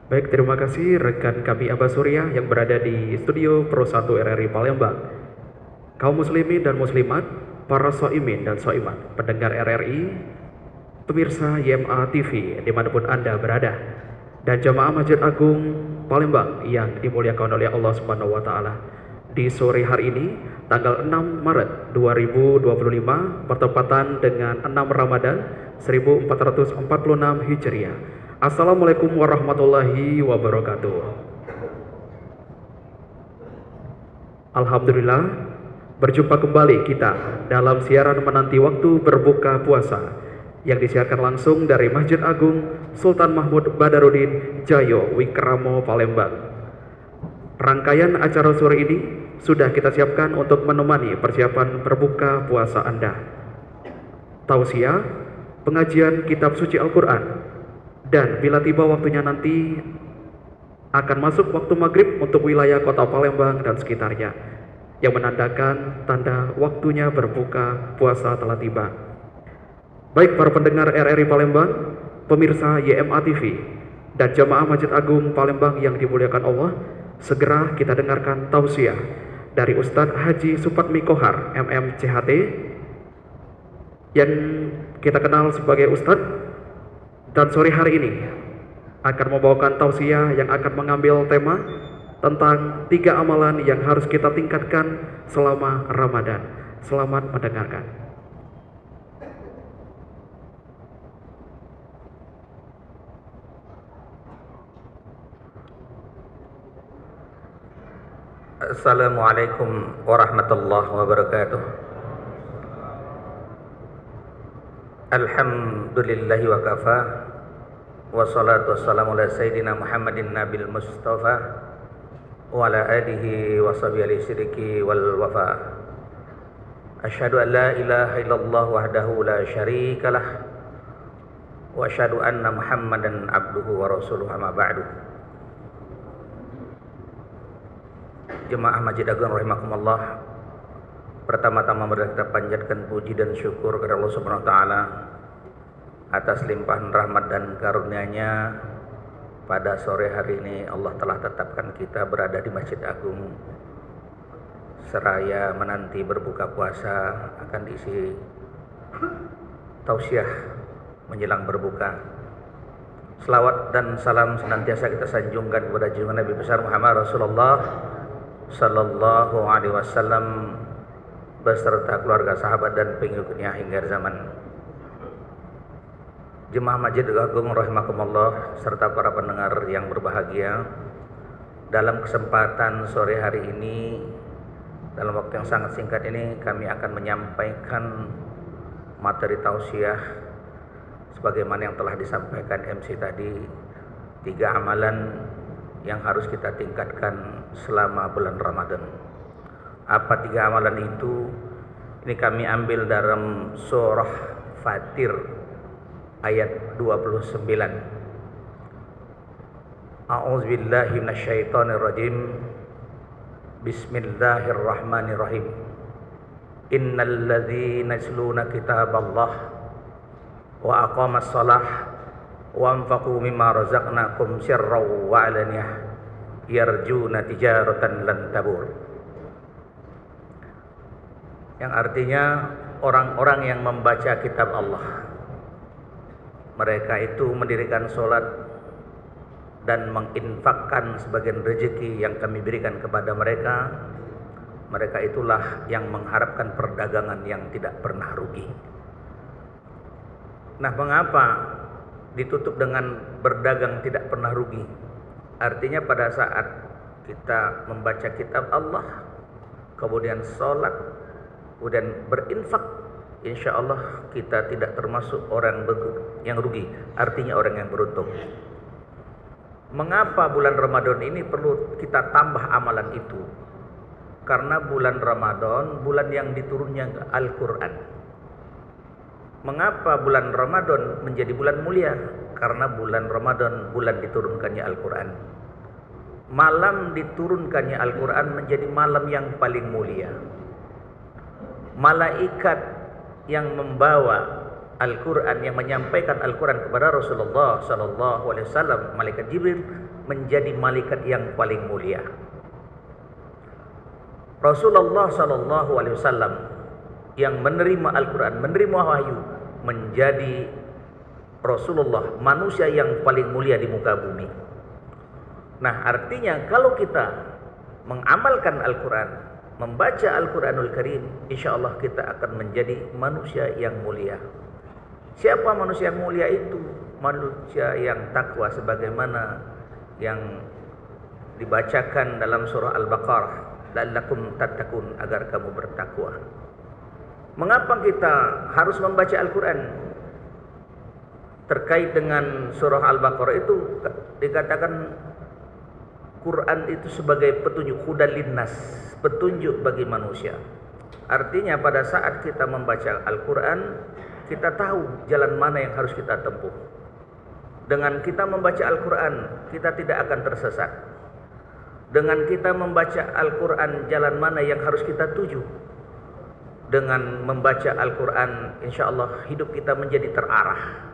Baik, terima kasih rekan kami Abah Surya yang berada di studio Pro 1 RRI Palembang. Kaum muslimin dan muslimat, para soimin dan soimat, pendengar RRI, pemirsa YMA TV dimanapun Anda berada, dan jamaah Masjid Agung Palembang yang dimuliakan oleh Allah Subhanahu wa Ta'ala. Di sore hari ini, tanggal 6 Maret 2025, bertepatan dengan 6 Ramadan 1446 Hijriah. Assalamualaikum warahmatullahi wabarakatuh. Alhamdulillah, berjumpa kembali kita dalam siaran menanti waktu berbuka puasa yang disiarkan langsung dari Masjid Agung Sultan Mahmud Badarudin Jayo Wikramo Palembang. Rangkaian acara sore ini sudah kita siapkan untuk menemani persiapan berbuka puasa Anda. Tausiah, pengajian kitab suci Al-Quran, dan bila tiba waktunya nanti akan masuk waktu maghrib untuk wilayah kota Palembang dan sekitarnya, yang menandakan tanda waktunya berbuka puasa telah tiba. Baik para pendengar RRI Palembang, pemirsa YMA TV, dan jamaah Masjid Agung Palembang yang dimuliakan Allah, segera kita dengarkan tausiah dari Ustadz Haji Supatmi Kohar MMCHT yang kita kenal sebagai Ustadz, dan sore hari ini akan membawakan tausiah yang akan mengambil tema tentang 3 amalan yang harus kita tingkatkan selama Ramadan. Selamat mendengarkan. Assalamualaikum warahmatullahi wabarakatuh. Alhamdulillahi wa kafa, wassalatu wassalamu ala sayyidina Muhammadin nabil mustafa wa ala alihi wa sahbihi al-syiriki wal wafa. Asyhadu an la ilaha illallah wahdahu la syarikalah wa asyhadu anna Muhammadan abduhu wa rasuluhu, amma ba'du. Jemaah Masjid Agung rahimakumullah, pertama-tama mari kita panjatkan puji dan syukur kepada Allah Subhanahu wa taala atas limpahan rahmat dan karunia-Nya. Pada sore hari ini Allah telah tetapkan kita berada di Masjid Agung seraya menanti berbuka puasa, akan diisi tausiah menjelang berbuka. Selawat dan salam senantiasa kita sanjungkan kepada junjungan Nabi besar Muhammad Rasulullah sallallahu alaihi wasallam beserta keluarga, sahabat dan pengikutnya hingga zaman. Jemaah Masjid Agung rahimakumullah serta para pendengar yang berbahagia, dalam kesempatan sore hari ini, dalam waktu yang sangat singkat ini, kami akan menyampaikan materi tausiah sebagaimana yang telah disampaikan MC tadi, 3 amalan yang harus kita tingkatkan selama bulan Ramadan. Apa 3 amalan itu? Ini kami ambil dalam surah Fatir ayat 29. A'udzubillahi minasyaitonirrajim. Bismillahirrahmanirrahim. Innal ladzina yasluna kitaballah wa aqamas shalah wa anfaqu mimma razaqnakum sirran wa alaniyah yarjuna tijaratan lan tabur. Yang artinya orang-orang yang membaca kitab Allah, mereka itu mendirikan sholat dan menginfakkan sebagian rezeki yang kami berikan kepada mereka. Mereka itulah yang mengharapkan perdagangan yang tidak pernah rugi. Nah, mengapa ditutup dengan berdagang tidak pernah rugi? Artinya pada saat kita membaca kitab Allah, kemudian sholat, kemudian berinfak, insya Allah kita tidak termasuk orang yang rugi, artinya orang yang beruntung. Mengapa bulan Ramadan ini perlu kita tambah amalan itu? Karena bulan Ramadan bulan yang diturunnya Al-Quran. Mengapa bulan Ramadan menjadi bulan mulia? Karena bulan Ramadan bulan diturunkannya Al-Quran. Malam diturunkannya Al-Quran menjadi malam yang paling mulia. Malaikat yang membawa Al-Quran, yang menyampaikan Al-Quran kepada Rasulullah sallallahu alaihi wasallam, malaikat Jibril, menjadi malaikat yang paling mulia. Rasulullah Shallallahu Alaihi Wasallam yang menerima Al-Quran, menerima wahyu, menjadi Rasulullah, manusia yang paling mulia di muka bumi. Nah, artinya kalau kita mengamalkan Al-Quran, membaca Al-Quranul Karim, insya Allah kita akan menjadi manusia yang mulia. Siapa manusia yang mulia itu? Manusia yang takwa, sebagaimana yang dibacakan dalam surah Al-Baqarah, la'allakum tattaqun, agar kamu bertakwa. Mengapa kita harus membaca Al-Quran? Terkait dengan surah Al-Baqarah itu dikatakan Quran itu sebagai petunjuk, hudan linnas, petunjuk bagi manusia. Artinya pada saat kita membaca Al-Quran, kita tahu jalan mana yang harus kita tempuh. Dengan kita membaca Al-Quran, kita tidak akan tersesat. Dengan kita membaca Al-Quran, jalan mana yang harus kita tuju. Dengan membaca Al-Quran, insya Allah hidup kita menjadi terarah.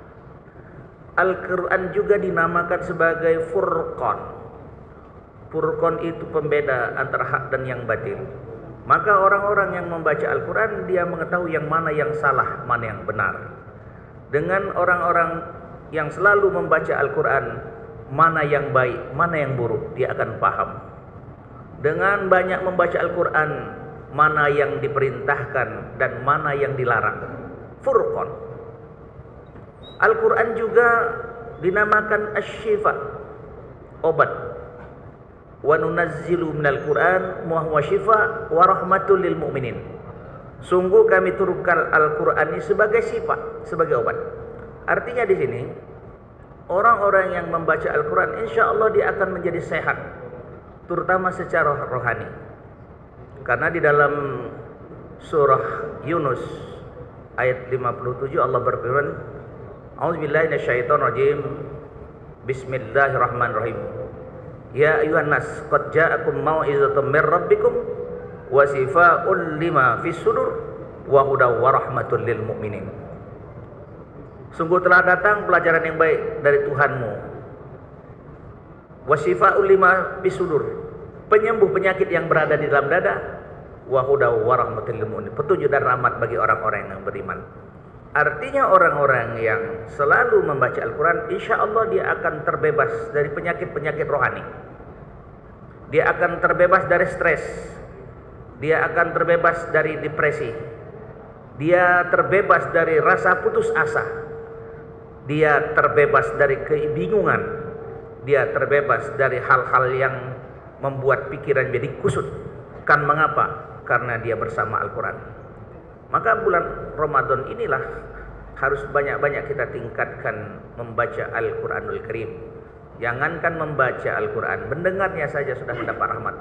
Al-Quran juga dinamakan sebagai Furqan. Furqan itu pembeda antara hak dan yang batil. Maka orang-orang yang membaca Al-Quran, dia mengetahui yang mana yang salah, mana yang benar. Dengan orang-orang yang selalu membaca Al-Quran, mana yang baik, mana yang buruk, dia akan paham. Dengan banyak membaca Al-Quran, mana yang diperintahkan dan mana yang dilarang. Furqan. Al-Quran juga dinamakan asy-syifa, obat. Wa nunazzilu minal Qur'an ma huwa syifa wa rahmatul lil mu'minin. Sungguh kami turunkan Al-Qur'an ini sebagai syifa, sebagai obat. Artinya di sini orang-orang yang membaca Al-Qur'an insyaallah dia akan menjadi sehat, terutama secara rohani. Karena di dalam surah Yunus ayat 57 Allah berfirman, A'udzubillahi minasyaitonir rajim. Bismillahirrahmanirrahim. Ya ayuhan nas, qad ja'akum mau'izatun mir rabbikum wa shifaa'un lima fis sudur wa hudaw wa rahmatul lil mu'minin. Sungguh telah datang pelajaran yang baik dari Tuhanmu. Wa shifaa'un lima fis sudur, penyembuh penyakit yang berada di dalam dada. Wa hudaw wa rahmatul lil mu'minin, petunjuk dan rahmat bagi orang-orang yang beriman. Artinya orang-orang yang selalu membaca Al-Quran, insya Allah dia akan terbebas dari penyakit-penyakit rohani. Dia akan terbebas dari stres. Dia akan terbebas dari depresi. Dia terbebas dari rasa putus asa. Dia terbebas dari kebingungan. Dia terbebas dari hal-hal yang membuat pikiran jadi kusut. Kan mengapa? Karena dia bersama Al-Quran. Maka bulan Ramadan inilah harus banyak-banyak kita tingkatkan membaca Al-Quranul Karim. Jangankan membaca Al-Quran, mendengarnya saja sudah mendapat rahmat.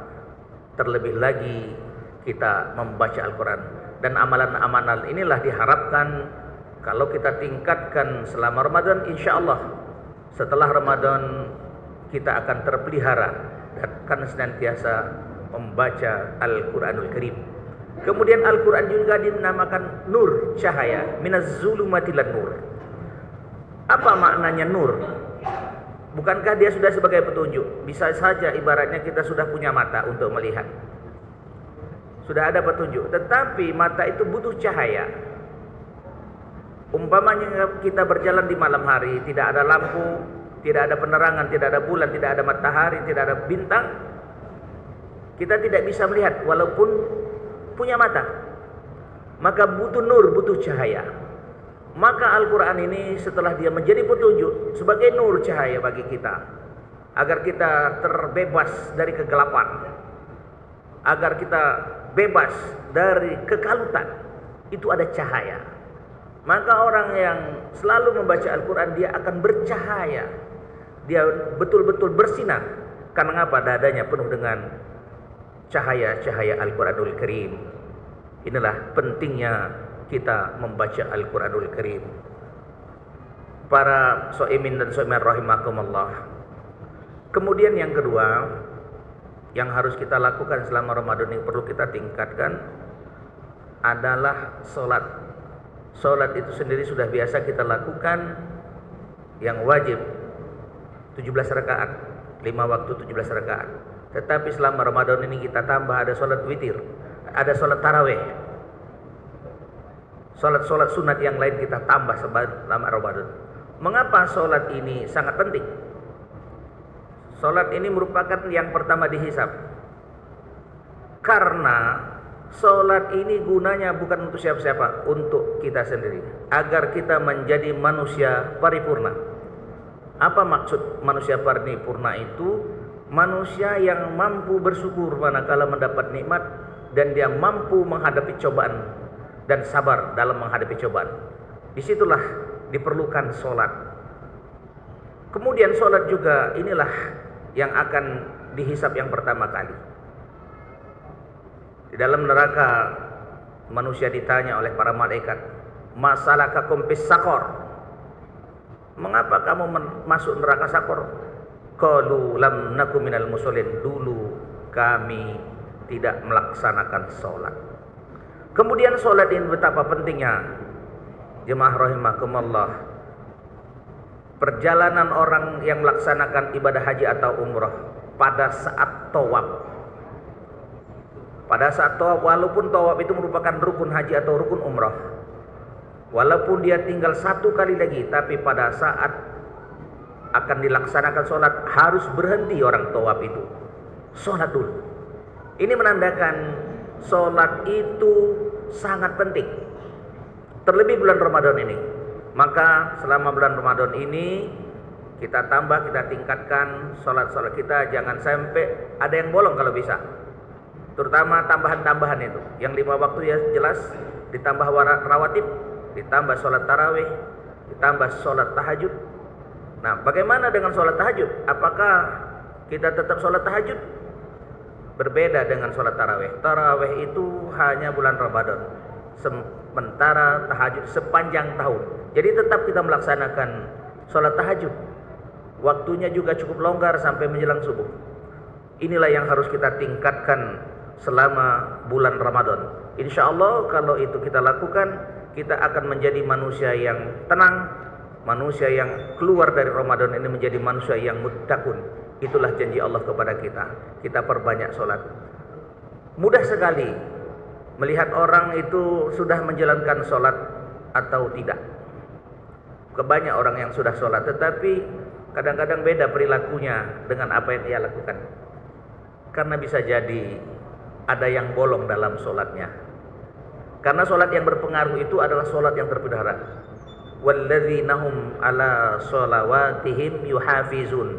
Terlebih lagi kita membaca Al-Quran. Dan amalan-amalan inilah diharapkan kalau kita tingkatkan selama Ramadan, insya Allah setelah Ramadan kita akan terpelihara dan akan senantiasa membaca Al-Quranul Karim. Kemudian Al-Quran juga dinamakan nur, cahaya, minaz zulumati lan nur. Apa maknanya nur? Bukankah dia sudah sebagai petunjuk? Bisa saja ibaratnya kita sudah punya mata untuk melihat, sudah ada petunjuk, tetapi mata itu butuh cahaya. Umpamanya kita berjalan di malam hari, tidak ada lampu, tidak ada penerangan, tidak ada bulan, tidak ada matahari, tidak ada bintang, kita tidak bisa melihat walaupun punya mata. Maka butuh nur, butuh cahaya. Maka Al-Quran ini setelah dia menjadi petunjuk sebagai nur, cahaya bagi kita, agar kita terbebas dari kegelapan, agar kita bebas dari kekalutan, itu ada cahaya. Maka orang yang selalu membaca Al-Quran, dia akan bercahaya, dia betul-betul bersinar. Karena apa? Dadanya penuh dengan cahaya-cahaya Al-Quranul Karim. Inilah pentingnya kita membaca Al-Quranul Karim. Para so'imin dan so'imin rahimakumullah. Kemudian yang kedua, yang harus kita lakukan selama Ramadan ini perlu kita tingkatkan adalah sholat. Sholat itu sendiri sudah biasa kita lakukan, yang wajib 17 rakaat, 5 waktu 17 rakaat. Tetapi selama Ramadan ini kita tambah ada sholat witir, ada sholat taraweh, sholat sunat yang lain kita tambah selama Ramadan. Mengapa sholat ini sangat penting? Sholat ini merupakan yang pertama dihisab. Karena sholat ini gunanya bukan untuk siapa-siapa, untuk kita sendiri, agar kita menjadi manusia paripurna. Apa maksud manusia paripurna itu? Manusia yang mampu bersyukur manakala mendapat nikmat, dan dia mampu menghadapi cobaan dan sabar dalam menghadapi cobaan. Disitulah diperlukan sholat. Kemudian sholat juga inilah yang akan dihisab yang pertama kali. Di dalam neraka manusia ditanya oleh para malaikat, masalakakum fis saqar? Mengapa kamu masuk neraka sakor? Qalu lam naku minal musallin. Dulu kami tidak melaksanakan sholat. Kemudian sholat ini betapa pentingnya. Jemaah rahimakumullah. Perjalanan orang yang melaksanakan ibadah haji atau umrah pada saat tawaf. Pada saat tawaf, walaupun tawaf itu merupakan rukun haji atau rukun umrah, walaupun dia tinggal 1 kali lagi, tapi pada saat akan dilaksanakan sholat harus berhenti orang tawaf itu, sholat dulu. Ini menandakan sholat itu sangat penting, terlebih bulan Ramadan ini. Maka selama bulan Ramadan ini kita tambah, kita tingkatkan sholat-sholat kita. Jangan sampai ada yang bolong kalau bisa, terutama tambahan-tambahan itu. Yang 5 waktu ya jelas, ditambah rawatib, ditambah sholat tarawih, ditambah sholat tahajud. Nah, bagaimana dengan sholat tahajud? Apakah kita tetap sholat tahajud? Berbeda dengan sholat tarawih. Tarawih itu hanya bulan Ramadan, sementara tahajud sepanjang tahun. Jadi tetap kita melaksanakan sholat tahajud. Waktunya juga cukup longgar sampai menjelang subuh. Inilah yang harus kita tingkatkan selama bulan Ramadan. Insya Allah kalau itu kita lakukan, kita akan menjadi manusia yang tenang, manusia yang keluar dari Ramadan ini menjadi manusia yang muttaqun. Itulah janji Allah kepada kita. Kita perbanyak sholat. Mudah sekali melihat orang itu sudah menjalankan sholat atau tidak. Kebanyak orang yang sudah sholat, tetapi kadang-kadang beda perilakunya dengan apa yang ia lakukan. Karena bisa jadi ada yang bolong dalam sholatnya. Karena sholat yang berpengaruh itu adalah sholat yang terpelihara. Walladzina hum ala sholawatihim yuhafizun.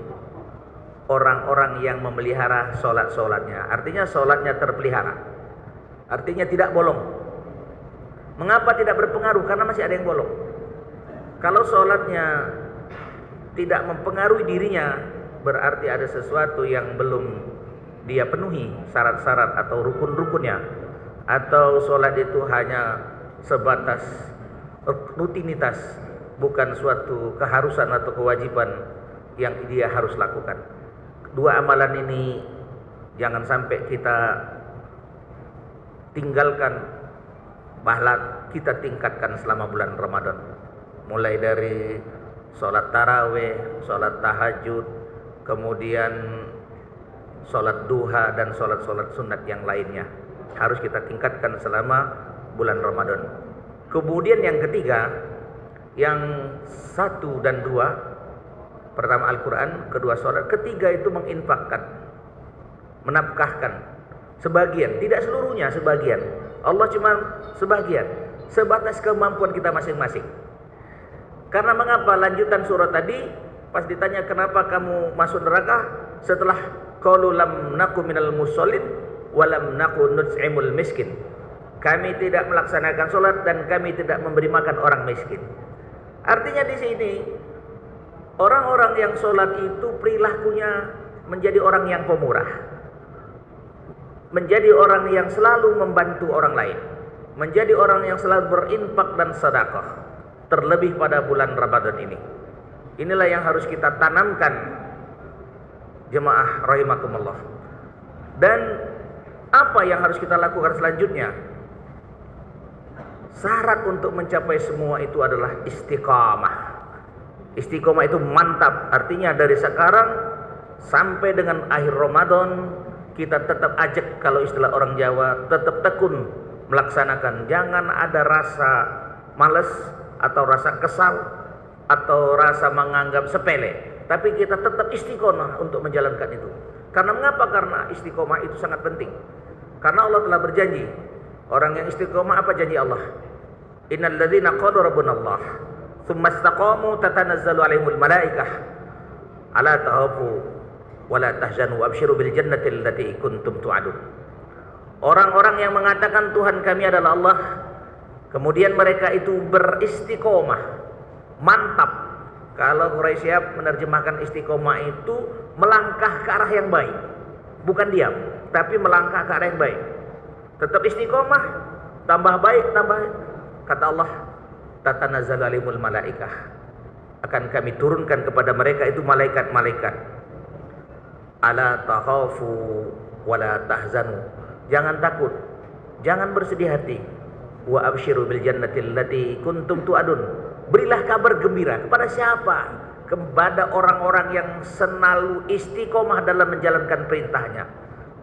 Orang-orang yang memelihara sholat-sholatnya. Artinya sholatnya terpelihara. Artinya tidak bolong. Mengapa tidak berpengaruh? Karena masih ada yang bolong. Kalau sholatnya tidak mempengaruhi dirinya, berarti ada sesuatu yang belum dia penuhi syarat-syarat atau rukun-rukunnya. Atau sholat itu hanya sebatas rutinitas, bukan suatu keharusan atau kewajiban yang dia harus lakukan. Dua amalan ini jangan sampai kita tinggalkan, bahkan kita tingkatkan selama bulan Ramadan. Mulai dari sholat tarawih, sholat tahajud, kemudian sholat duha dan sholat-sholat sunat yang lainnya. Harus kita tingkatkan selama bulan Ramadan. Kemudian yang ketiga, yang 1 dan 2, pertama Al-Quran, kedua sholat, ketiga itu menginfakkan, menafkahkan sebagian, tidak seluruhnya, sebagian. Allah cuma sebagian, sebatas kemampuan kita masing-masing. Karena mengapa lanjutan surat tadi pas ditanya kenapa kamu masuk neraka, setelah qalu lam naku minal musallin wa lam naku nut'imul miskin. Kami tidak melaksanakan sholat dan kami tidak memberi makan orang miskin. Artinya di sini orang-orang yang sholat itu perilakunya menjadi orang yang pemurah, menjadi orang yang selalu membantu orang lain, menjadi orang yang selalu berinfak dan sedekah. Terlebih pada bulan Ramadan ini. Inilah yang harus kita tanamkan, jemaah rahimakumullah. Dan apa yang harus kita lakukan selanjutnya? Syarat untuk mencapai semua itu adalah istiqamah. Istiqamah itu mantap. Artinya dari sekarang sampai dengan akhir Ramadan kita tetap ajak, kalau istilah orang Jawa, tetap tekun melaksanakan. Jangan ada rasa malas atau rasa kesal atau rasa menganggap sepele, tapi kita tetap istiqomah untuk menjalankan itu. Karena mengapa? Karena istiqomah itu sangat penting. Karena Allah telah berjanji, orang yang istiqomah, apa janji Allah? Innal ladzina qalu rabbuna Allah tsumma istaqamu tatanazzalu alaihimul malaikah ala tahafu wa la tahzanu wabshiru bil jannati allati kuntum tu'adun. Orang-orang yang mengatakan Tuhan kami adalah Allah, kemudian mereka itu beristiqomah, mantap. Kalau Quraisyah menerjemahkan istiqomah itu melangkah ke arah yang baik, bukan diam, tapi melangkah ke arah yang baik. Tetap istiqomah, tambah baik, tambah. Kata Allah, tatanazzalu alaihimul malaikah, akan kami turunkan kepada mereka itu malaikat-malaikat. Ala takhafu wala tahzanu, jangan takut, jangan bersedih hati. Wa absyiru bil jannati allati kuntum tu'adun, berilah kabar gembira. Kepada siapa? Kepada orang-orang yang selalu istiqomah dalam menjalankan perintahnya,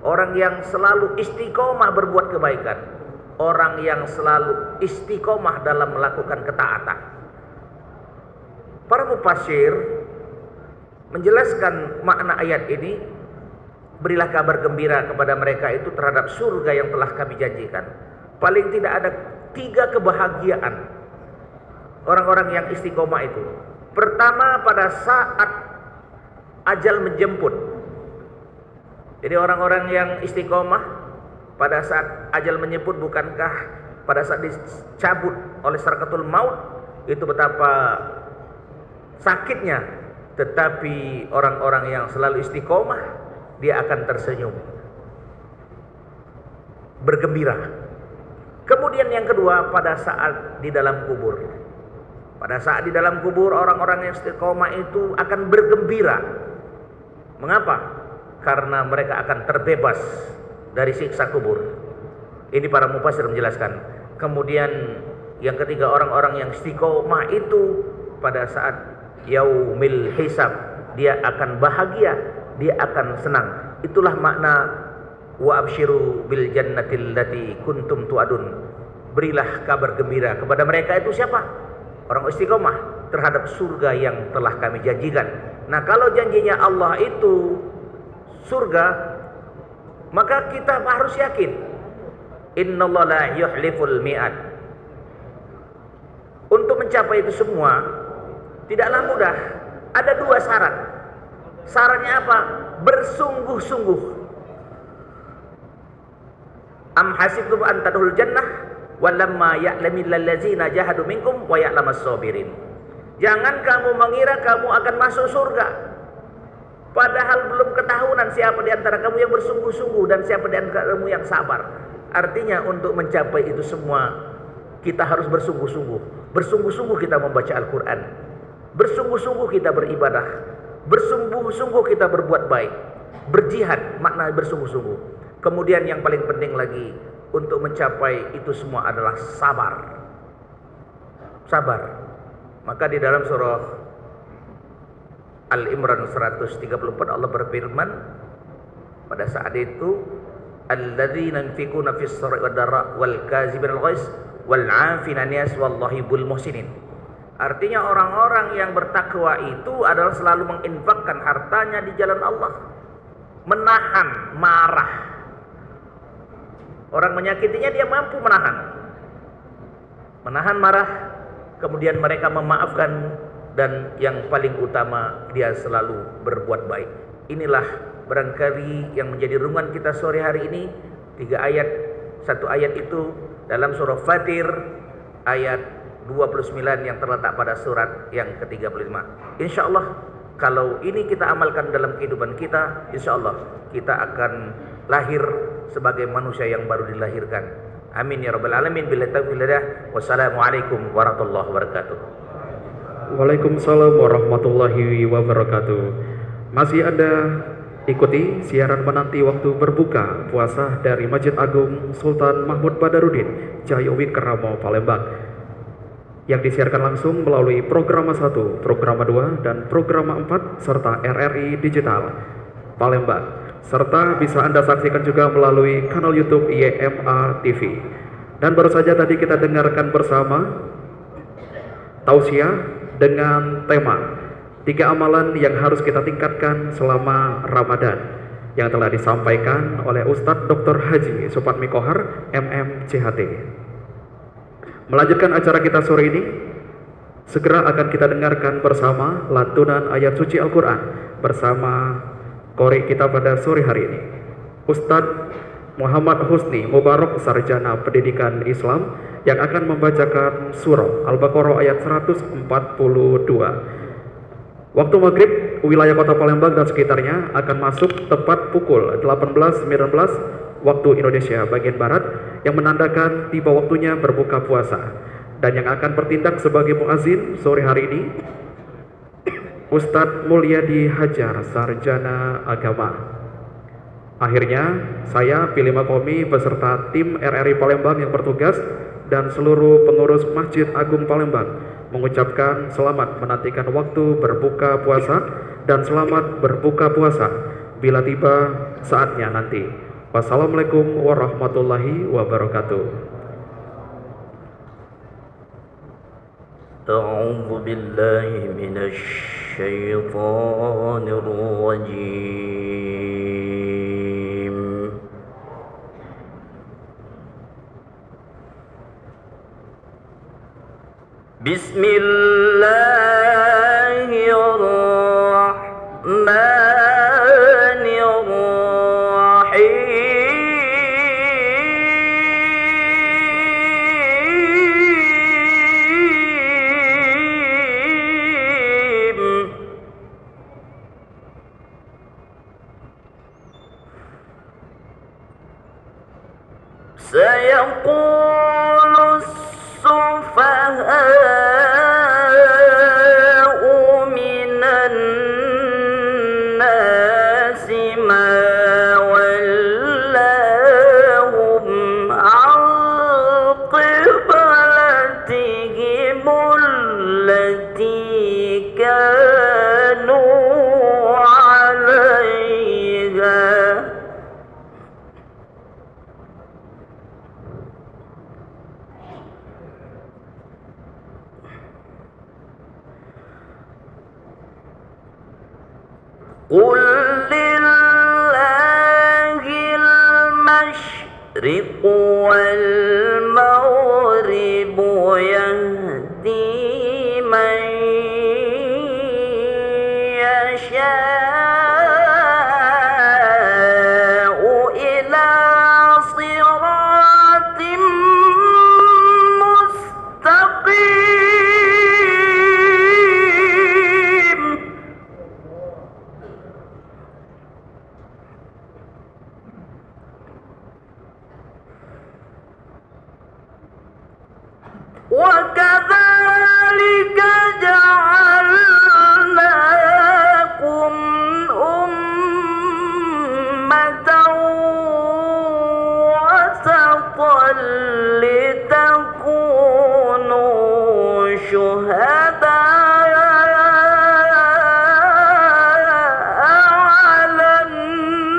orang yang selalu istiqomah berbuat kebaikan, orang yang selalu istiqomah dalam melakukan ketaatan. Para mufassir menjelaskan makna ayat ini, berilah kabar gembira kepada mereka itu terhadap surga yang telah kami janjikan. Paling tidak ada 3 kebahagiaan orang-orang yang istiqomah itu. Pertama, pada saat ajal menjemput. Jadi orang-orang yang istiqomah pada saat ajal menjemput, bukankah pada saat dicabut oleh sakratul maut itu betapa sakitnya, tetapi orang-orang yang selalu istiqomah dia akan tersenyum, bergembira. Kemudian yang kedua, pada saat di dalam kubur. Pada saat di dalam kubur, orang-orang yang istiqomah itu akan bergembira. Mengapa? Karena mereka akan terbebas dari siksa kubur. Ini para mufassir menjelaskan. Kemudian yang ketiga, orang-orang yang istiqomah itu pada saat yaumil hisab dia akan bahagia, dia akan senang. Itulah makna wa absyiru bil jannati allati kuntum tu'adun. Berilah kabar gembira kepada mereka itu siapa? Orang istiqomah terhadap surga yang telah kami janjikan. Nah, kalau janjinya Allah itu surga, maka kita harus yakin innallaha la yuhliful mi'ad. Untuk mencapai itu semua tidaklah mudah. Ada 2 syarat. Syaratnya apa? Bersungguh-sungguh. Am hasibtum an tadkhulul jannah walamma ya'lamil ladzina jahadu minkum wa ya'lamas sabirin. Jangan kamu mengira kamu akan masuk surga, padahal belum ketahuan siapa di antara kamu yang bersungguh-sungguh dan siapa di antara kamu yang sabar. Artinya untuk mencapai itu semua kita harus bersungguh-sungguh. Bersungguh-sungguh kita membaca Al-Quran, bersungguh-sungguh kita beribadah, bersungguh-sungguh kita berbuat baik, berjihad, makna bersungguh-sungguh. Kemudian yang paling penting lagi untuk mencapai itu semua adalah sabar. Sabar. Maka di dalam surah Al-Imran 134 Allah berfirman pada saat itu, alladzina yunfikuna fis sarai wad dara wal kazibinal ghaiz wal 'afina 'anil nas wallahu yuhibbul muhsinin. Artinya orang-orang yang bertakwa itu adalah selalu menginfakkan hartanya di jalan Allah, menahan marah. Orang menyakitinya dia mampu menahan marah, kemudian mereka memaafkan, dan yang paling utama dia selalu berbuat baik. Inilah barangkali yang menjadi renungan kita sore hari ini. 3 ayat, 1 ayat itu dalam surah Fatir ayat 29 yang terletak pada surat yang ke-35. Insya Allah kalau ini kita amalkan dalam kehidupan kita, insya Allah kita akan lahir sebagai manusia yang baru dilahirkan. Amin ya rabbal alamin. Billahi taufiq hidayah. Wassalamualaikum warahmatullahi wabarakatuh. Waalaikumsalam warahmatullahi wabarakatuh. Masih Anda ikuti siaran menanti waktu berbuka puasa dari Masjid Agung Sultan Mahmud Badarudin, Jaya Wikramo, Palembang, yang disiarkan langsung melalui program 1, program 2, dan program 4 serta RRI Digital. Palembang. Serta bisa Anda saksikan juga melalui kanal YouTube YMA TV. Dan baru saja tadi kita dengarkan bersama tausiah dengan tema 3 amalan yang harus kita tingkatkan selama Ramadan yang telah disampaikan oleh Ustadz Dr. Haji Supatmi Kohar MMCHT. Melanjutkan acara kita sore ini, segera akan kita dengarkan bersama lantunan ayat suci Al-Quran bersama qori kita pada sore hari ini, Ustadz Muhammad Husni Mubarak, Sarjana Pendidikan Islam, yang akan membacakan surah Al-Baqarah ayat 142. Waktu maghrib wilayah kota Palembang dan sekitarnya akan masuk tepat pukul 18.19 waktu Indonesia bagian Barat, yang menandakan tiba waktunya berbuka puasa. Dan yang akan bertindak sebagai muazin sore hari ini, Ustadz Mulyadi Hajar, Sarjana Agama. Akhirnya, saya Pilih Makomi beserta tim RRI Palembang yang bertugas dan seluruh pengurus Masjid Agung Palembang mengucapkan selamat menantikan waktu berbuka puasa dan selamat berbuka puasa bila tiba saatnya nanti. Wassalamualaikum warahmatullahi wabarakatuh. A'udzu billahi minasy syaithanir rajim. Bismillahirrahmanirrahim. Sayaqulu as-sufaha'u minan nasi ma wallahum 'an qiblatihim allati kanu 'alayha. Qul lillahil masyriqu wal maghribu yahdi man yasha'u ila siratim mustaqim. وَكَذَلِكَ جَعَلْنَاكُمْ أُمَّةً وَسَطًا لِتَكُونُوا شُهَدَاءَ عَلَى النَّاسِ.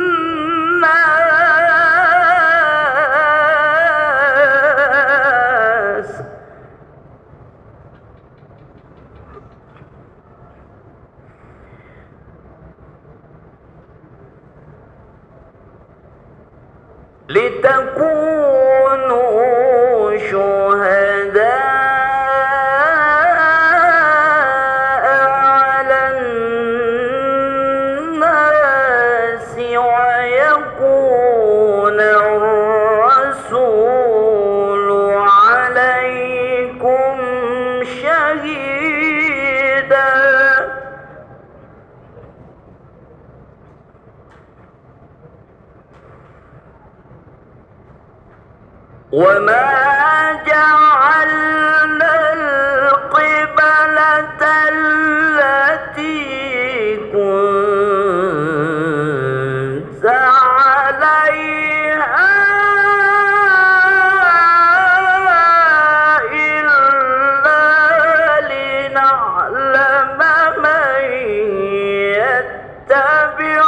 لِتَكُونُوا شُهَدَاءَ عَلَى النَّاسِ وَيَكُونَ الرَّسُولُ عَلَيْكُمْ شَهِيدًا. وَمَا جَعَلْنَا الْقِبْلَةَ الَّتِي كُنتَ عَلَيْهَا إِلَّا لِنَعْلَمَ مَن يَتَّبِعُ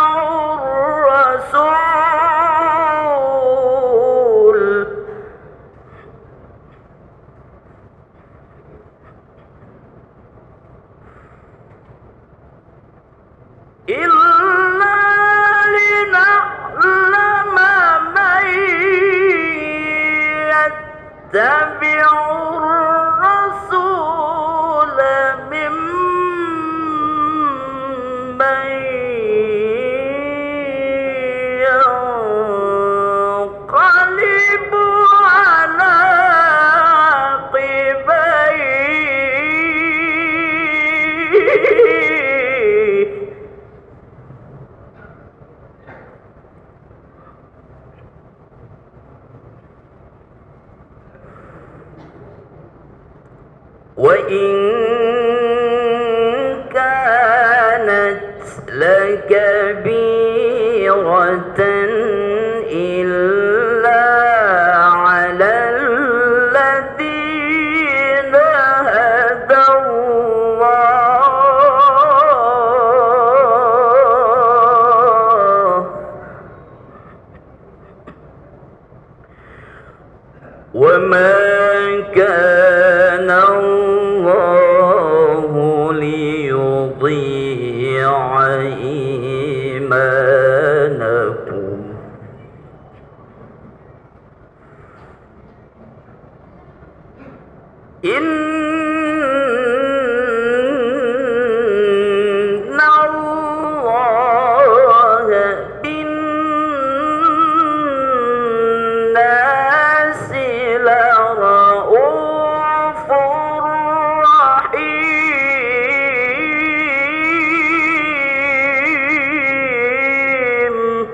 واتبعوا الرسول ممن ينقلب على عقبيه وإن كانت لكبيرة إلا على الذين هدى الله وما كان الله ليضيع إيمانكم إن الله بالناس لرؤوف رحيم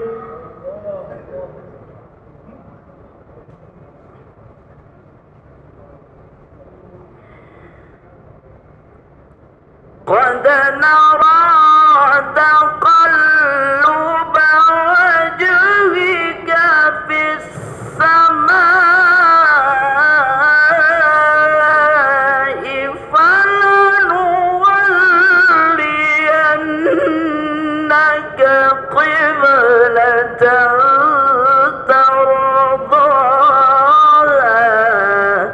قد نرى تقلب وجهك في السماء فلنولينك قبلة ترضاها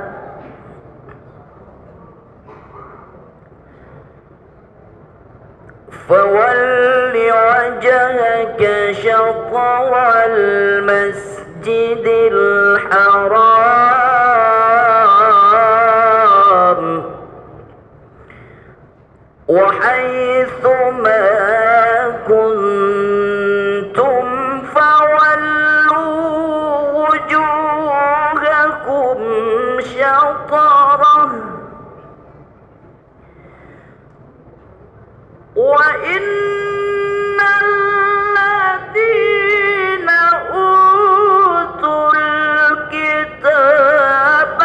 فول وجهك شطر المسجد الحرام وحيث ما كنتم فولوا وجوهكم شطره وإن الذين أوتوا الكتاب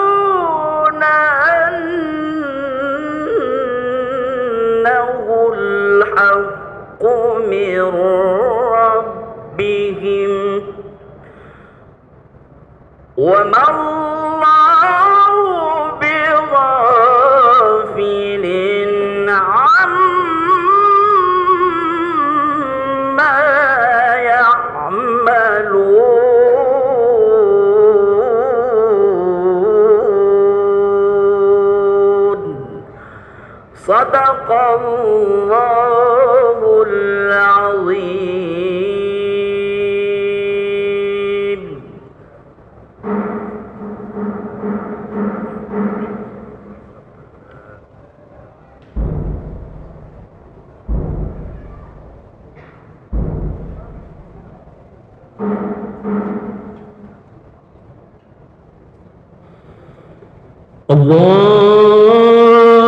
ليعلمون أنه الحق من ربهم وما الله بغافل عما يعملون صدق الله العظيم.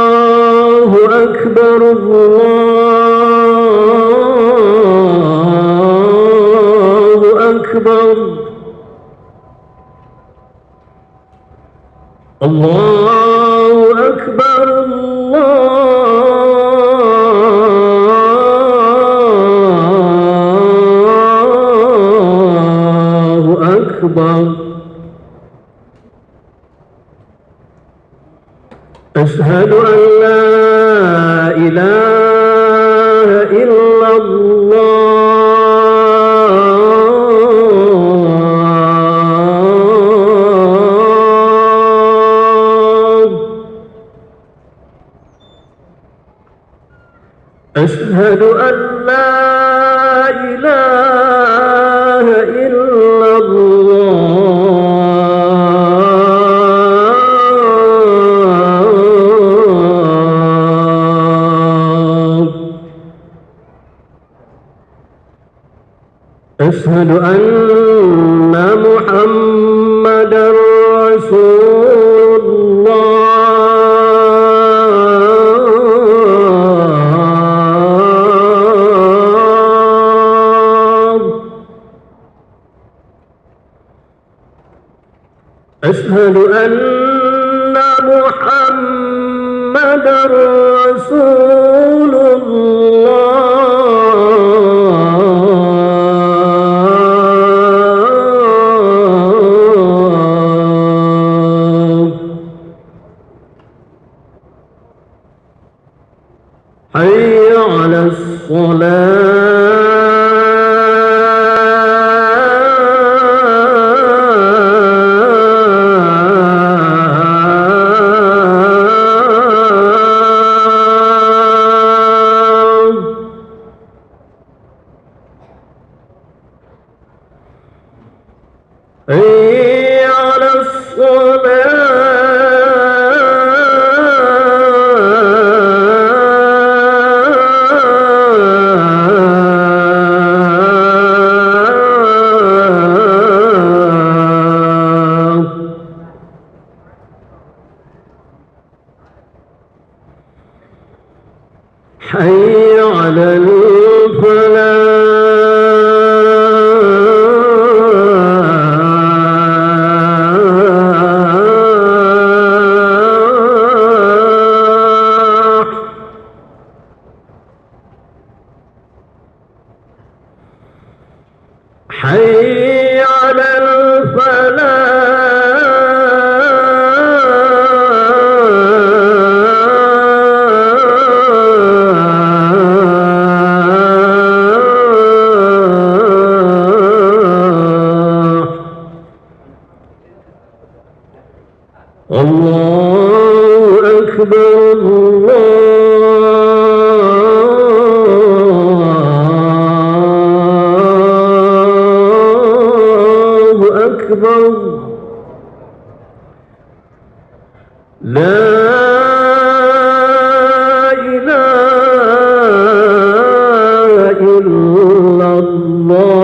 الله أكبر الله أكبر الله أكبر الله أكبر أشهد أن لا إله إلا الله أشهد أن لا إله إلا الله أشهد أن محمدا رسول الله. أشهد أن محمدا رسول الله. حي على الصلاة. حي على الصلاة. حي على الفلاح. حي على الفلاح. الله أكبر. الله أكبر. لا إله إلا الله.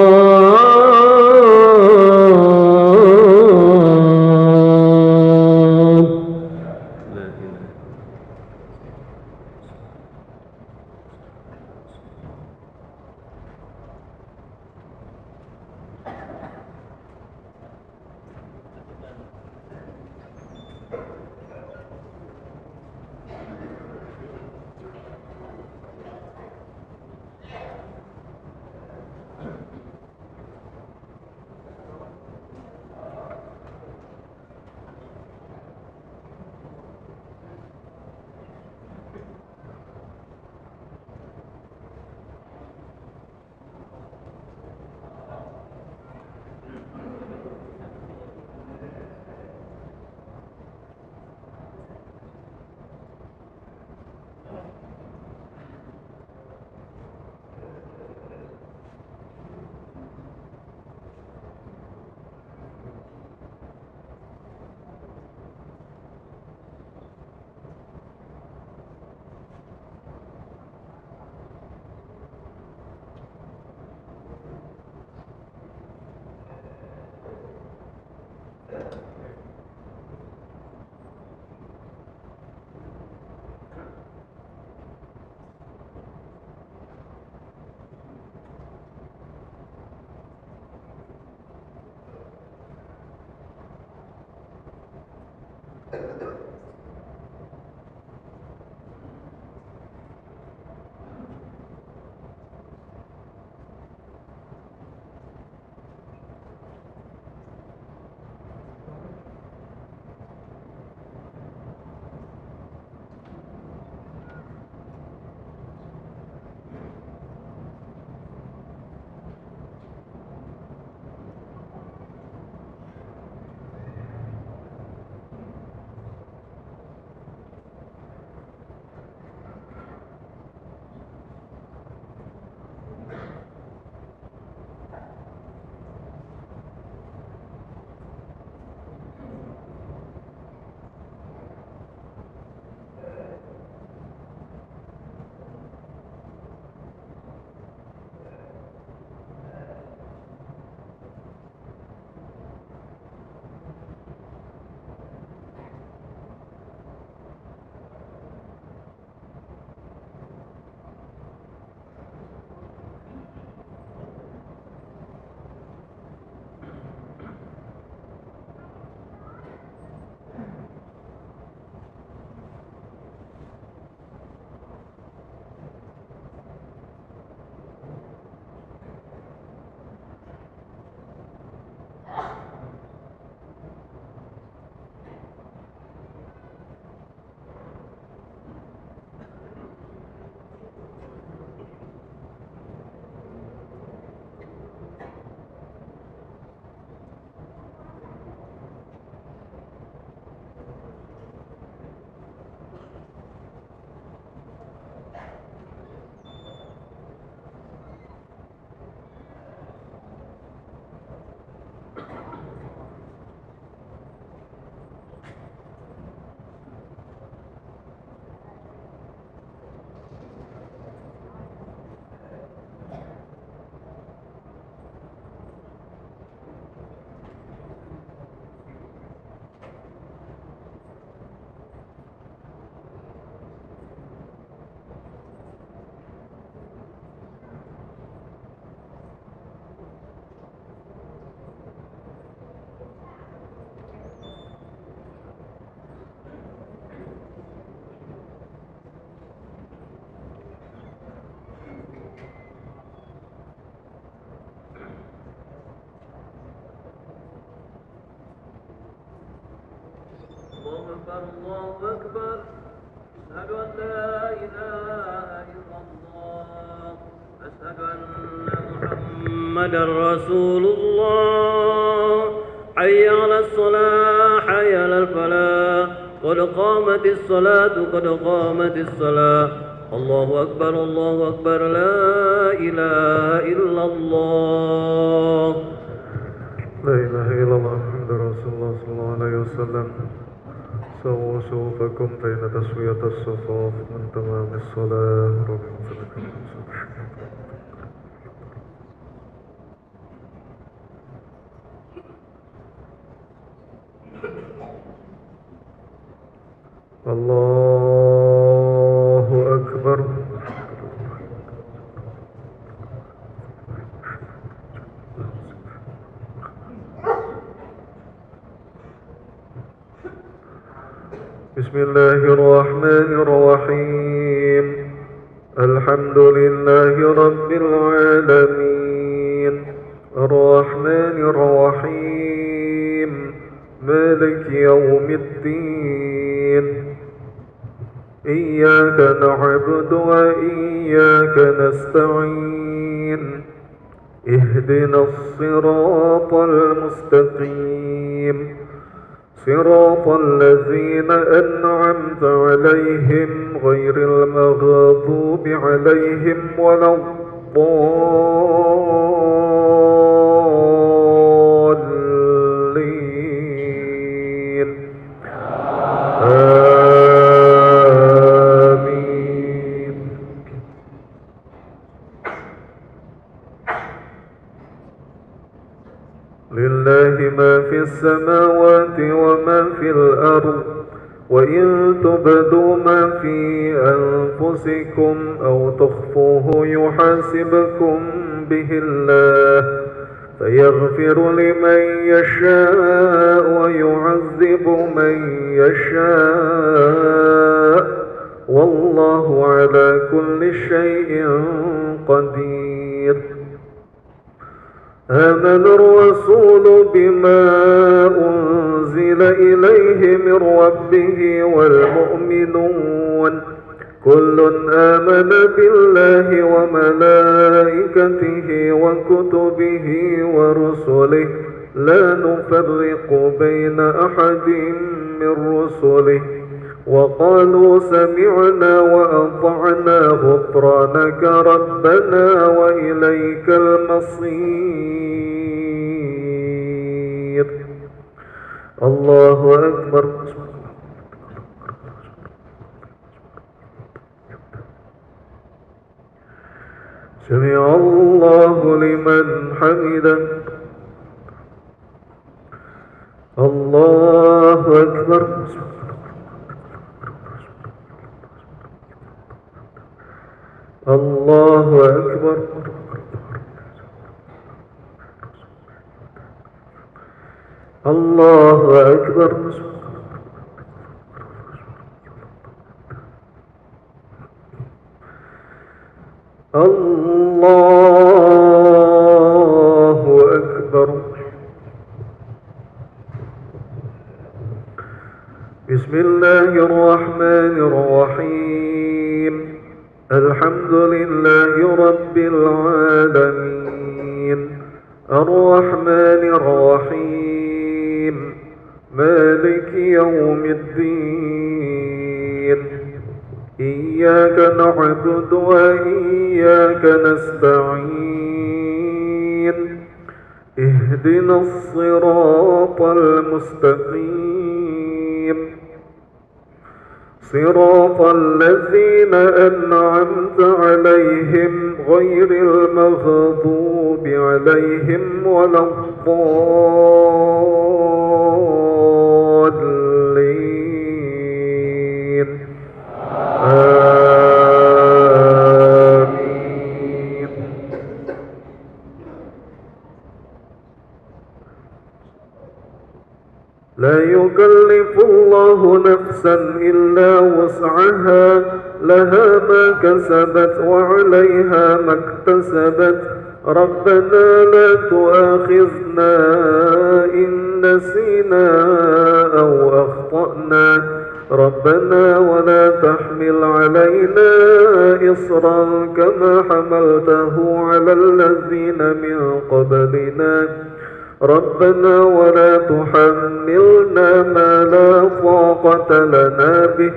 الله أكبر أشهد أن لا إله إلا الله أشهد أن محمدا رسول الله حي على الصلاة حي على الفلاح قد قامت الصلاة قد قامت الصلاة الله أكبر لا إله إلا الله لا إله إلا الله محمد رسول الله صلى الله عليه وسلم سووا صفوفكم فإن تسوية الصفوف من تمام الصلاة الله أكبر بسم الله الرحمن الرحيم الحمد لله رب العالمين الرحمن الرحيم مالك يوم الدين إياك نعبد وإياك نستعين اهدنا الصراط المستقيم صراط الذين أنعمت عليهم غير المغضوب عليهم ولا الضالين آمين لله ما في السماوات وما في الأرض وإن تبدوا ما في أنفسكم أو تخفوه يحاسبكم به الله فيغفر لمن يشاء ويعذب من يشاء والله على كل شيء قدير آمن الرسول بما أنزل إليه من ربه والمؤمنون كل آمن بالله وملائكته وكتبه ورسله لا نفرق بين أحد من رسله وقالوا سمعنا وأطعنا غفرانك ربنا وإليك المصير الله أكبر سمع الله لمن حمده الله أكبر الله أكبر الله أكبر الله أكبر بسم الله الرحمن الرحيم الحمد لله رب العالمين الرحمن الرحيم مالك يوم الدين إياك نعبد وإياك نستعين اهدنا الصراط المستقيم صراط الذين أنعمت عليهم غير المغضوب عليهم ولا الضالين آمين لا يكلف الله نفسا إلا وسعها لها ما كسبت وعليها ما اكتسبت ربنا لا تؤاخذنا إن نسينا أو أخطأنا ربنا ولا تحمل علينا إصرا كما حملته على الذين من قبلنا ربنا ولا تحملنا ما لا طاقة لنا به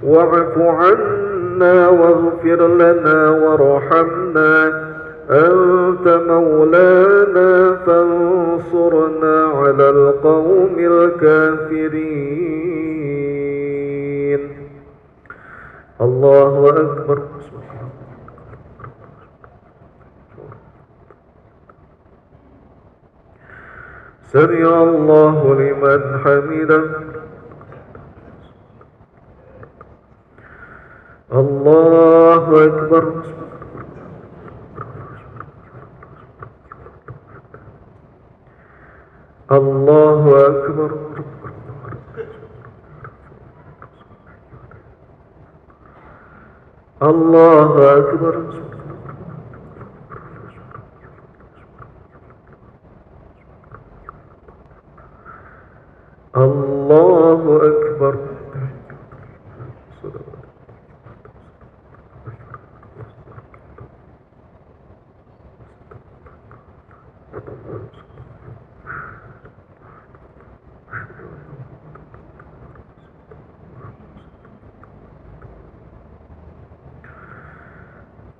واعف عنا واغفر لنا وارحمنا أنت مولانا فانصرنا على القوم الكافرين. الله أكبر. سمع الله لمن حمده. الله أكبر. الله أكبر. الله أكبر. الله أكبر.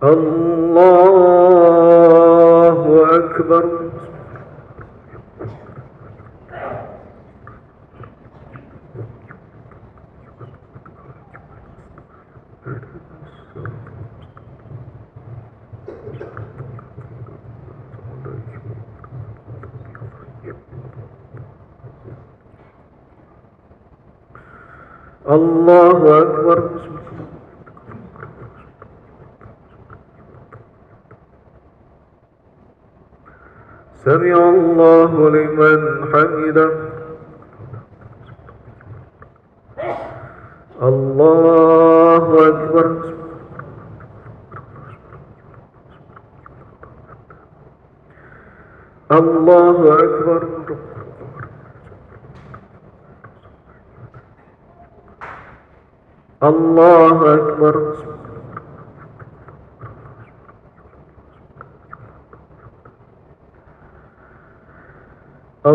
الله أكبر. الله أكبر. سمع الله لمن حمده. الله أكبر. الله أكبر. الله أكبر.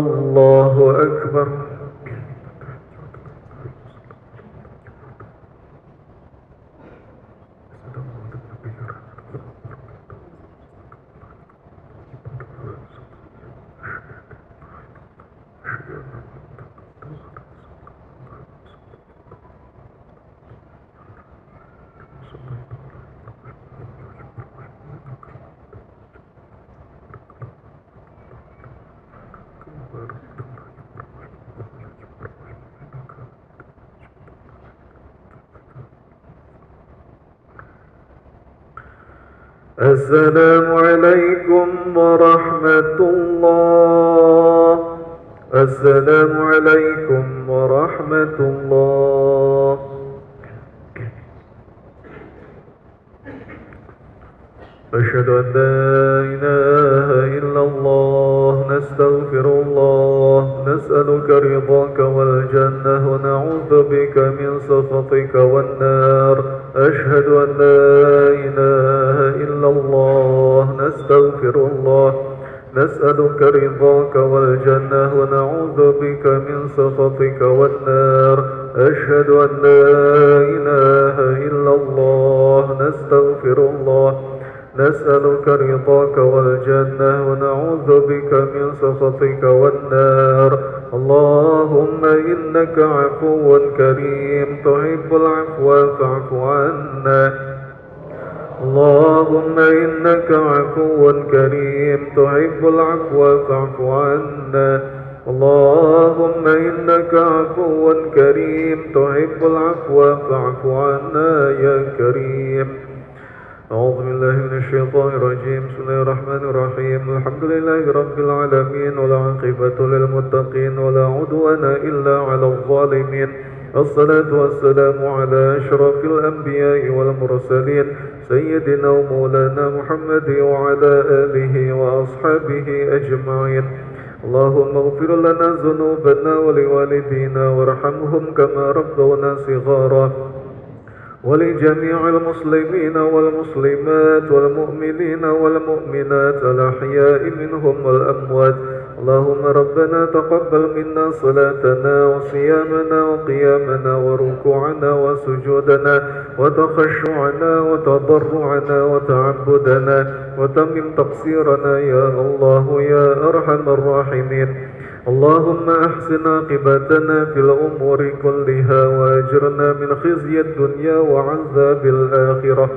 الله أكبر. السلام عليكم ورحمة الله. السلام عليكم ورحمة الله. أشهد أن لا إله إلا الله. نستغفر الله. نسألك رضاك والجنة ونعوذ بك من سخطك والنار. أشهد أن لا إله إلا الله. نستغفر الله. نسألك رضاك والجنة ونعوذ بك من سخطك والنار. أشهد أن لا إله إلا الله. نستغفر الله. نسألك رضاك والجنة ونعوذ بك من سخطك والنار. اللهم إنك عفو كريم تحب العفو فاعف عنا. اللهم إنك عفو كريم تحب العفو فاعف عنا. اللهم إنك عفو كريم تحب العفو فاعف عنا يا كريم. أعوذ بالله من الشيطان الرجيم. بسم الله الرحمن الرحيم. الحمد لله رب العالمين والعاقبة للمتقين ولا عدوان إلا على الظالمين. الصلاة والسلام على أشرف الأنبياء والمرسلين سيدنا ومولانا محمد وعلى آله وأصحابه أجمعين. اللهم اغفر لنا ذنوبنا ولوالدينا وارحمهم كما ربونا صغارا ولجميع المسلمين والمسلمات والمؤمنين والمؤمنات الأحياء منهم والأموات. اللهم ربنا تقبل منا صلاتنا وصيامنا وقيامنا وركوعنا وسجودنا وتخشعنا وتضرعنا وتعبدنا وتمم تقصيرنا يا الله يا أرحم الراحمين. اللهم أحسن عاقبتنا في الأمور كلها وأجرنا من خزي الدنيا وعذاب الآخرة.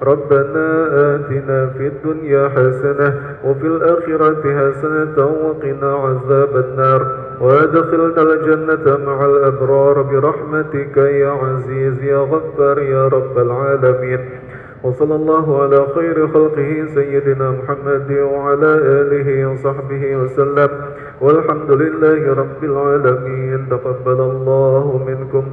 ربنا آتنا في الدنيا حسنة وفي الآخرة حسنة وقنا عذاب النار وأدخلنا الجنة مع الأبرار برحمتك يا عزيز يا غفار يا رب العالمين. وصلى الله على خير خلقه سيدنا محمد وعلى آله وصحبه وسلم والحمد لله رب العالمين. تقبل الله منكم.